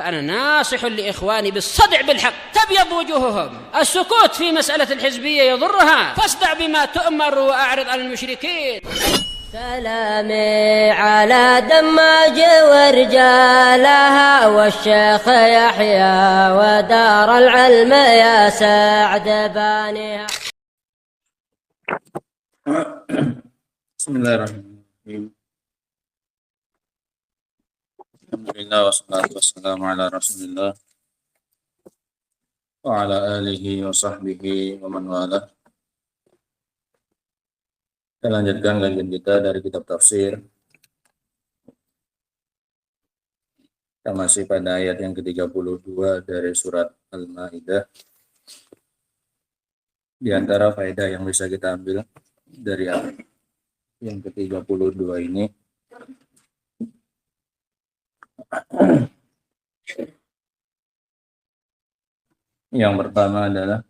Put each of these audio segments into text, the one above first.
فأنا ناصح لإخواني بالصدع بالحق تبيض وجوههم. السكوت في مسألة الحزبية يضرها، فاصدع بما تؤمر وأعرض عن المشركين. سلامي على دماج ورجالها والشيخ يحيى ودار العلم يا سعد بانيها. بسم الله الرحمن الرحيم. الحمد لله والصلاة والسلام على رسول الله وعلى آله وصحبه ومن والاه. Kita lanjutkan kajian kita dari kitab tafsir. Kita masih pada ayat yang ke-32 dari surat Al-Maidah. Di antara faedah yang bisa kita ambil dari ayat yang ke-32 ini, yang pertama adalah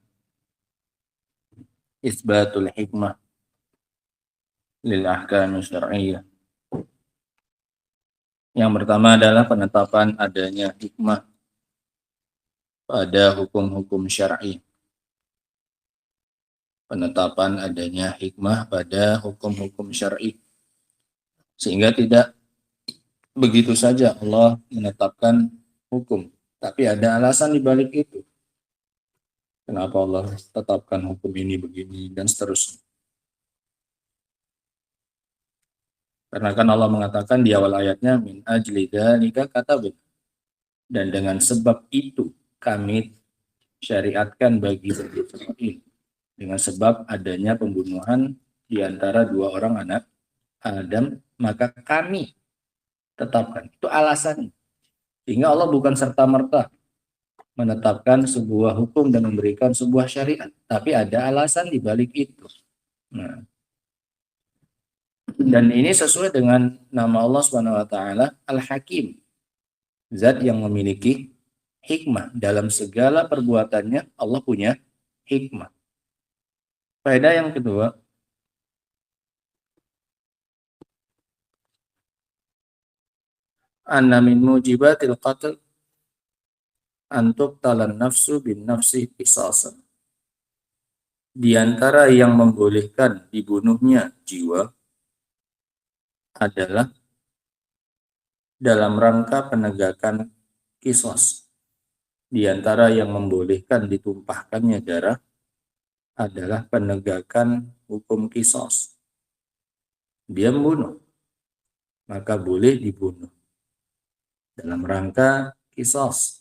isbatul hikmah lil ahkam syar'iyyah. Yang pertama adalah penetapan adanya hikmah pada hukum-hukum syar'i. Penetapan adanya hikmah pada hukum-hukum syar'i. Sehingga tidak begitu saja Allah menetapkan hukum, tapi ada alasan di balik itu. Kenapa Allah tetapkan hukum ini begini dan seterusnya. Karena kan Allah mengatakan di awal ayatnya min ajli dzalika katabna. Dan dengan sebab itu kami syariatkan bagi Bani Israil. Dengan sebab adanya pembunuhan di antara dua orang anak Adam, maka kami tetapkan. Itu alasannya. Sehingga Allah bukan serta-merta menetapkan sebuah hukum dan memberikan sebuah syariat, tapi ada alasan di balik itu. Nah, dan ini sesuai dengan nama Allah Subhanahu wa taala Al-Hakim. Zat yang memiliki hikmah dalam segala perbuatannya. Allah punya hikmah. Faedah yang kedua, anna min mujibatil qatl antuk talan nafsu bin nafsi qisasan. Di antara yang membolehkan dibunuhnya jiwa adalah dalam rangka penegakan qisas. Di antara yang membolehkan ditumpahkannya darah adalah penegakan hukum qisas. Dia membunuh, maka boleh dibunuh dalam rangka qisas.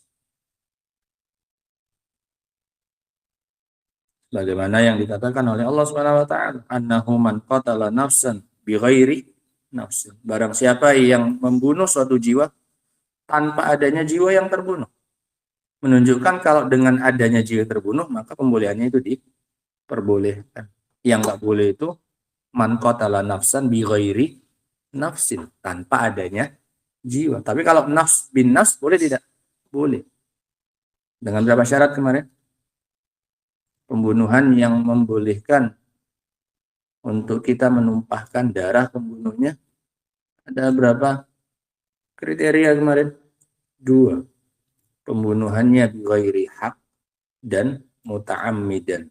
Bagaimana yang dikatakan oleh Allah Subhanahu wa taala, annahu man qatala nafsan bighairi nafsin. Barang siapa yang membunuh suatu jiwa tanpa adanya jiwa yang terbunuh. Menunjukkan kalau dengan adanya jiwa terbunuh, maka pembolehannya itu diperbolehkan. Yang enggak boleh itu man qatala nafsan bighairi nafsin, tanpa adanya jiwa. Tapi kalau nafs bin nafs boleh tidak? Boleh. Dengan berapa syarat kemarin? Pembunuhan yang membolehkan untuk kita menumpahkan darah pembunuhnya ada berapa kriteria kemarin? 2. Pembunuhannya bighairi hak dan muta'ammidan.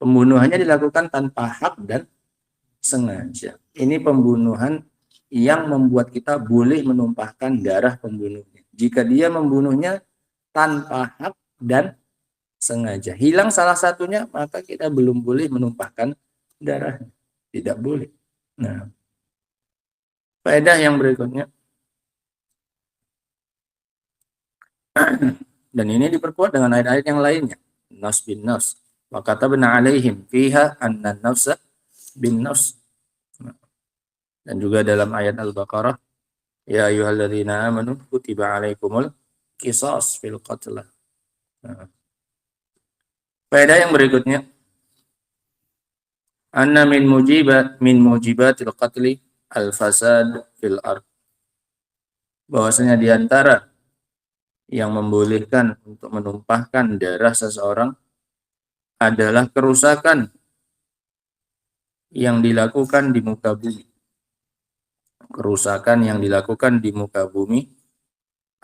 Pembunuhannya dilakukan tanpa hak dan sengaja. Ini pembunuhan yang membuat kita boleh menumpahkan darah pembunuhnya. Jika dia membunuhnya tanpa hak dan sengaja. Hilang salah satunya, maka kita belum boleh menumpahkan darahnya. Tidak boleh. Nah, faedah yang berikutnya. Dan ini diperkuat dengan ayat-ayat yang lainnya. Nas bin nas. Wa katabna alaihim fiha anna nafsa bin nafs. Dan juga dalam ayat Al-Baqarah, ya ayyuhalladzina amanu kutiba alaikumul qisas fil qatl. Nah, faedah yang berikutnya, anna min mujibatil qatli al-fasad fil ard. Bahwasanya di antara yang membolehkan untuk menumpahkan darah seseorang adalah kerusakan yang dilakukan di muka bumi. Kerusakan yang dilakukan di muka bumi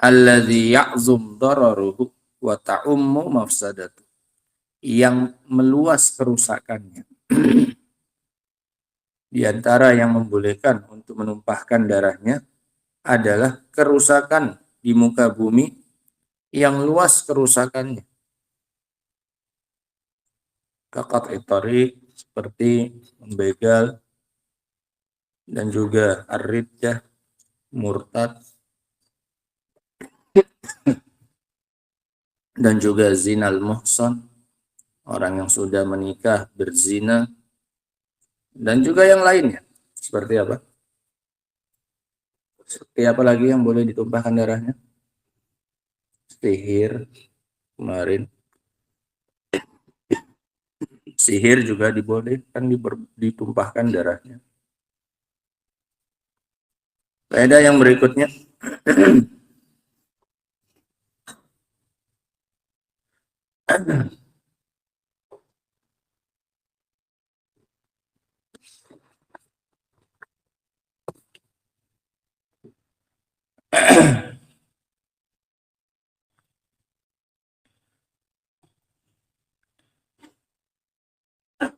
alladzi ya'zum dararuhu wa ta'ummu mafsadatu, yang meluas kerusakannya. Di antara yang membolehkan untuk menumpahkan darahnya adalah kerusakan di muka bumi yang luas kerusakannya. Kakat itari, seperti membegal, dan juga ar-riddah, murtad, dan juga zinal muhsan, orang yang sudah menikah berzina, dan juga yang lainnya. Seperti apa? Seperti apa lagi yang boleh ditumpahkan darahnya? Sihir, kemarin. Sihir juga dibolehkan ditumpahkan darahnya. Faedah yang berikutnya.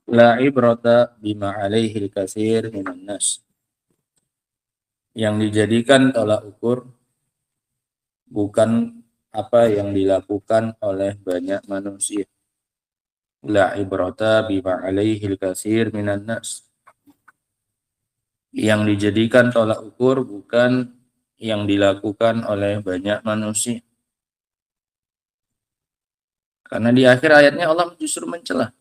La ibrata bima alaihi al-katsir minan nas. Yang dijadikan tolak ukur bukan apa yang dilakukan oleh banyak manusia. La ibrata bima alaihi al-katsir minan nas. Yang dijadikan tolak ukur bukan yang dilakukan oleh banyak manusia. Karena di akhir ayatnya Allah justru mencela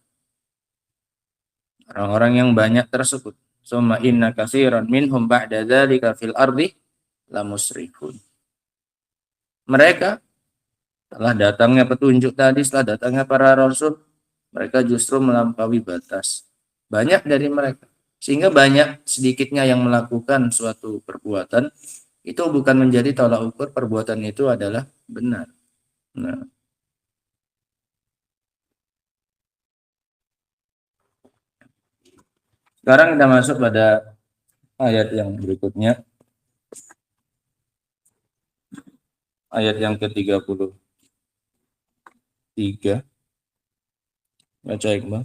orang-orang yang banyak tersebut. Summa inna katsiran minhum ba'da dzalika fil ardi lamusrifun. Mereka setelah datangnya petunjuk tadi, setelah datangnya para rasul, mereka justru melampaui batas. Banyak dari mereka. Sehingga banyak sedikitnya yang melakukan suatu perbuatan, itu bukan menjadi tolak ukur perbuatan itu adalah benar. Nah, sekarang kita masuk pada ayat yang berikutnya. Ayat yang ke-33. Baca Iqbal.